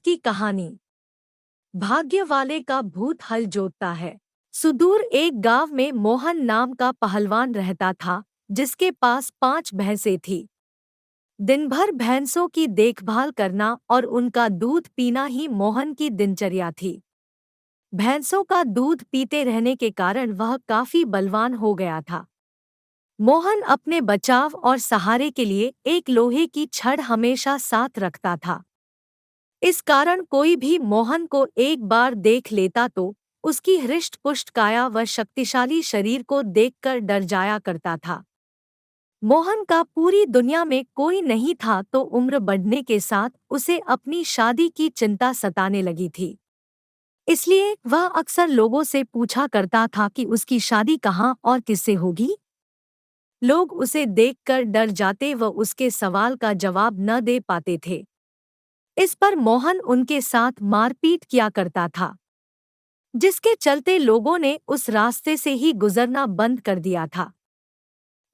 की कहानी। भाग्य वाले का भूत हल जोतता है। सुदूर एक गांव में मोहन नाम का पहलवान रहता था, जिसके पास 5 भैंसें थी। दिन भर भैंसों की देखभाल करना और उनका दूध पीना ही मोहन की दिनचर्या थी। भैंसों का दूध पीते रहने के कारण वह काफी बलवान हो गया था। मोहन अपने बचाव और सहारे के लिए एक लोहे की छड़ हमेशा साथ रखता था। इस कारण कोई भी मोहन को एक बार देख लेता तो उसकी हृष्ट-पुष्ट काया व शक्तिशाली शरीर को देखकर डर जाया करता था। मोहन का पूरी दुनिया में कोई नहीं था तो उम्र बढ़ने के साथ उसे अपनी शादी की चिंता सताने लगी थी। इसलिए वह अक्सर लोगों से पूछा करता था कि उसकी शादी कहाँ और किससे होगी। लोग उसे देखकर डर जाते व उसके सवाल का जवाब न दे पाते थे। इस पर मोहन उनके साथ मारपीट किया करता था, जिसके चलते लोगों ने उस रास्ते से ही गुजरना बंद कर दिया था।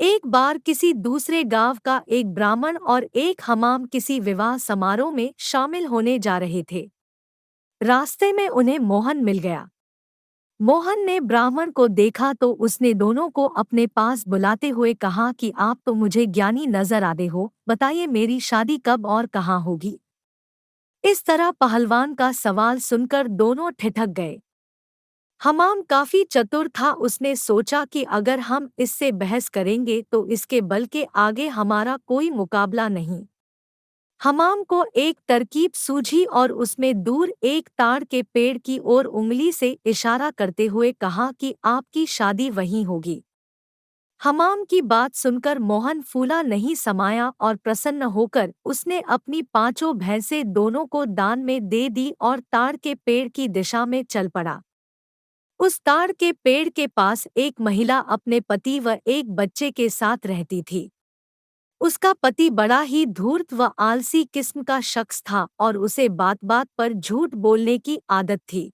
एक बार किसी दूसरे गांव का एक ब्राह्मण और एक हमाम किसी विवाह समारोह में शामिल होने जा रहे थे। रास्ते में उन्हें मोहन मिल गया। मोहन ने ब्राह्मण को देखा तो उसने दोनों को अपने पास बुलाते हुए कहा कि आप तो मुझे ज्ञानी नजर आते हो, बताइए मेरी शादी कब और कहाँ होगी। इस तरह पहलवान का सवाल सुनकर दोनों ठिठक गए। हमाम काफी चतुर था, उसने सोचा कि अगर हम इससे बहस करेंगे तो इसके बल के आगे हमारा कोई मुकाबला नहीं। हमाम को एक तरकीब सूझी और उसमें दूर एक ताड़ के पेड़ की ओर उंगली से इशारा करते हुए कहा कि आपकी शादी वहीं होगी। हमाम की बात सुनकर मोहन फूला नहीं समाया और प्रसन्न होकर उसने अपनी 5 भैंसें दोनों को दान में दे दी और ताड़ के पेड़ की दिशा में चल पड़ा। उस ताड़ के पेड़ के पास एक महिला अपने पति व एक बच्चे के साथ रहती थी। उसका पति बड़ा ही धूर्त व आलसी किस्म का शख्स था और उसे बात बात पर झूठ बोलने की आदत थी।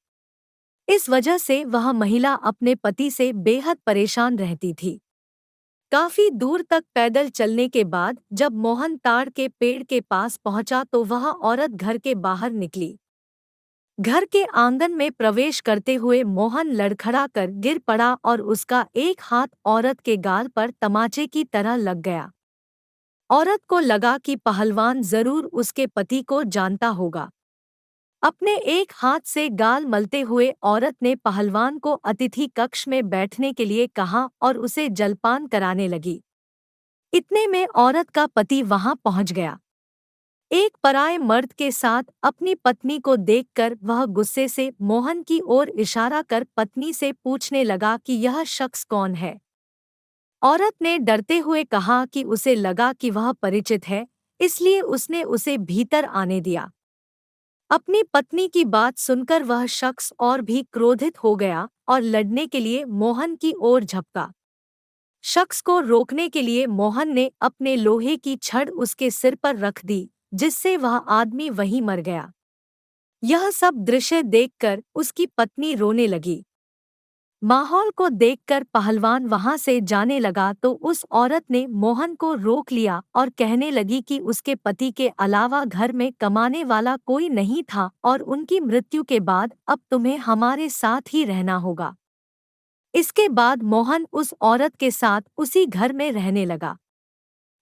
इस वजह से वह महिला अपने पति से बेहद परेशान रहती थी। काफी दूर तक पैदल चलने के बाद जब मोहन ताड़ के पेड़ के पास पहुंचा तो वह औरत घर के बाहर निकली। घर के आंगन में प्रवेश करते हुए मोहन लड़खड़ा कर गिर पड़ा और उसका एक हाथ औरत के गाल पर तमाचे की तरह लग गया। औरत को लगा कि पहलवान जरूर उसके पति को जानता होगा। अपने एक हाथ से गाल मलते हुए औरत ने पहलवान को अतिथि कक्ष में बैठने के लिए कहा और उसे जलपान कराने लगी। इतने में औरत का पति वहां पहुंच गया। एक पराये मर्द के साथ अपनी पत्नी को देखकर वह गुस्से से मोहन की ओर इशारा कर पत्नी से पूछने लगा कि यह शख्स कौन है। औरत ने डरते हुए कहा कि उसे लगा कि वह परिचित है, इसलिए उसने उसे भीतर आने दिया। अपनी पत्नी की बात सुनकर वह शख्स और भी क्रोधित हो गया और लड़ने के लिए मोहन की ओर झपका। शख्स को रोकने के लिए मोहन ने अपने लोहे की छड़ उसके सिर पर रख दी, जिससे वह आदमी वहीं मर गया। यह सब दृश्य देखकर उसकी पत्नी रोने लगी। माहौल को देखकर पहलवान वहां से जाने लगा तो उस औरत ने मोहन को रोक लिया और कहने लगी कि उसके पति के अलावा घर में कमाने वाला कोई नहीं था और उनकी मृत्यु के बाद अब तुम्हें हमारे साथ ही रहना होगा। इसके बाद मोहन उस औरत के साथ उसी घर में रहने लगा।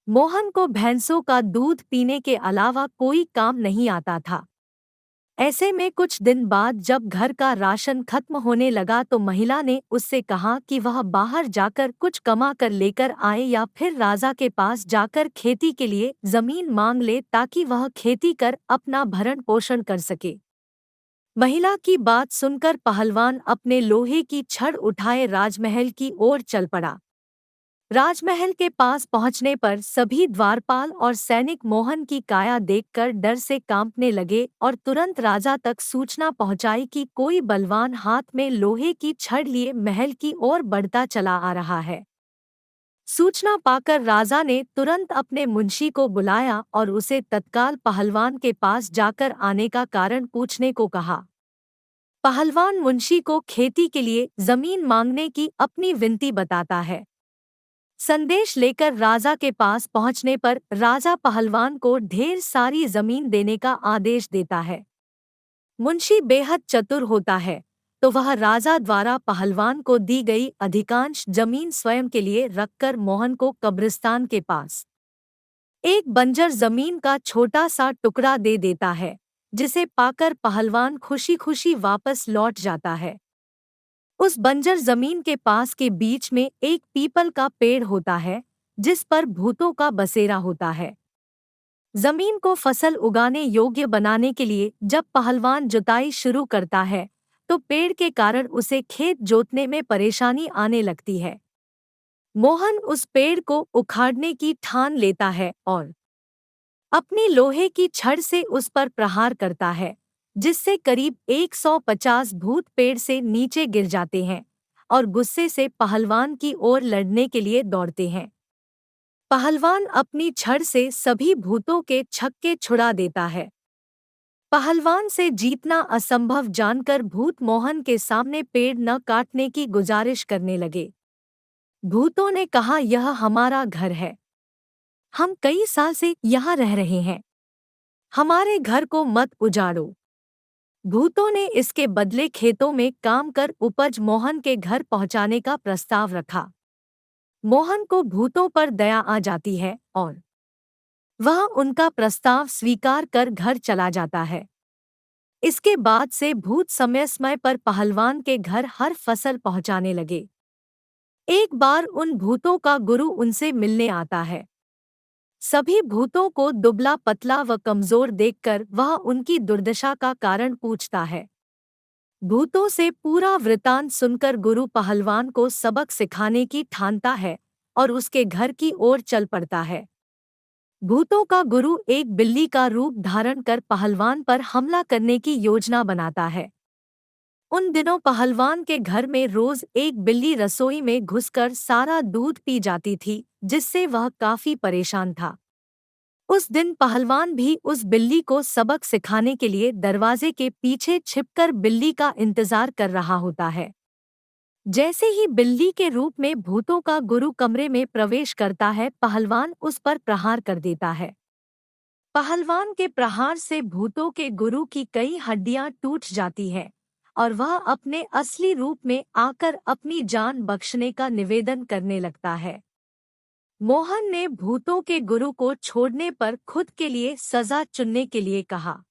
मोहन को भैंसों का दूध पीने के अलावा कोई काम नहीं आता था। ऐसे में कुछ दिन बाद जब घर का राशन खत्म होने लगा तो महिला ने उससे कहा कि वह बाहर जाकर कुछ कमा कर लेकर आए या फिर राजा के पास जाकर खेती के लिए जमीन मांग ले ताकि वह खेती कर अपना भरण पोषण कर सके। महिला की बात सुनकर पहलवान अपने लोहे की छड़ उठाए राजमहल की ओर चल पड़ा। राजमहल के पास पहुंचने पर सभी द्वारपाल और सैनिक मोहन की काया देखकर डर से कांपने लगे और तुरंत राजा तक सूचना पहुंचाई कि कोई बलवान हाथ में लोहे की छड़ लिए महल की ओर बढ़ता चला आ रहा है। सूचना पाकर राजा ने तुरंत अपने मुंशी को बुलाया और उसे तत्काल पहलवान के पास जाकर आने का कारण पूछने को कहा। पहलवान मुंशी को खेती के लिए जमीन मांगने की अपनी विनती बताता है। संदेश लेकर राजा के पास पहुंचने पर राजा पहलवान को ढेर सारी जमीन देने का आदेश देता है। मुंशी बेहद चतुर होता है, तो वह राजा द्वारा पहलवान को दी गई अधिकांश जमीन स्वयं के लिए रखकर मोहन को कब्रिस्तान के पास एक बंजर जमीन का छोटा सा टुकड़ा दे देता है, जिसे पाकर पहलवान खुशी खुशी वापस लौट जाता है। उस बंजर जमीन के पास के बीच में एक पीपल का पेड़ होता है, जिस पर भूतों का बसेरा होता है। जमीन को फसल उगाने योग्य बनाने के लिए जब पहलवान जुताई शुरू करता है, तो पेड़ के कारण उसे खेत जोतने में परेशानी आने लगती है। मोहन उस पेड़ को उखाड़ने की ठान लेता है और अपनी लोहे की छड़ से उस पर प्रहार करता है, जिससे करीब 150 भूत पेड़ से नीचे गिर जाते हैं और गुस्से से पहलवान की ओर लड़ने के लिए दौड़ते हैं। पहलवान अपनी छड़ से सभी भूतों के छक्के छुड़ा देता है। पहलवान से जीतना असंभव जानकर भूत मोहन के सामने पेड़ न काटने की गुजारिश करने लगे। भूतों ने कहा, यह हमारा घर है, हम कई साल से यहाँ रह रहे हैं, हमारे घर को मत उजाड़ो। भूतों ने इसके बदले खेतों में काम कर उपज मोहन के घर पहुँचाने का प्रस्ताव रखा। मोहन को भूतों पर दया आ जाती है और वह उनका प्रस्ताव स्वीकार कर घर चला जाता है। इसके बाद से भूत समय समय पर पहलवान के घर हर फसल पहुँचाने लगे। एक बार उन भूतों का गुरु उनसे मिलने आता है। सभी भूतों को दुबला पतला व कमजोर देखकर वह उनकी दुर्दशा का कारण पूछता है। भूतों से पूरा वृतांत सुनकर गुरु पहलवान को सबक सिखाने की ठानता है और उसके घर की ओर चल पड़ता है। भूतों का गुरु एक बिल्ली का रूप धारण कर पहलवान पर हमला करने की योजना बनाता है। उन दिनों पहलवान के घर में रोज एक बिल्ली रसोई में घुसकर सारा दूध पी जाती थी, जिससे वह काफी परेशान था। उस दिन पहलवान भी उस बिल्ली को सबक सिखाने के लिए दरवाजे के पीछे छिपकर बिल्ली का इंतजार कर रहा होता है। जैसे ही बिल्ली के रूप में भूतों का गुरु कमरे में प्रवेश करता है, पहलवान उस पर प्रहार कर देता है। पहलवान के प्रहार से भूतों के गुरु की कई हड्डियां टूट जाती हैं और वह अपने असली रूप में आकर अपनी जान बख्शने का निवेदन करने लगता है। मोहन ने भूतों के गुरु को छोड़ने पर खुद के लिए सजा चुनने के लिए कहा।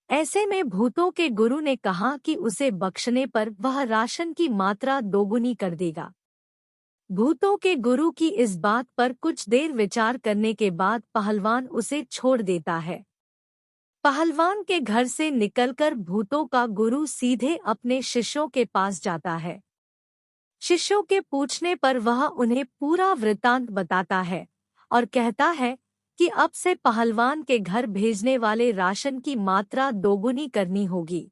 ऐसे में भूतों के गुरु ने कहा कि उसे बख्शने पर वह राशन की मात्रा दोगुनी कर देगा। भूतों के गुरु की इस बात पर कुछ देर विचार करने के बाद पहलवान उसे छोड़ देता है। पहलवान के घर से निकलकर भूतों का गुरु सीधे अपने शिष्यों के पास जाता है। शिष्यों के पूछने पर वह उन्हें पूरा वृत्तांत बताता है और कहता है कि अब से पहलवान के घर भेजने वाले राशन की मात्रा दोगुनी करनी होगी।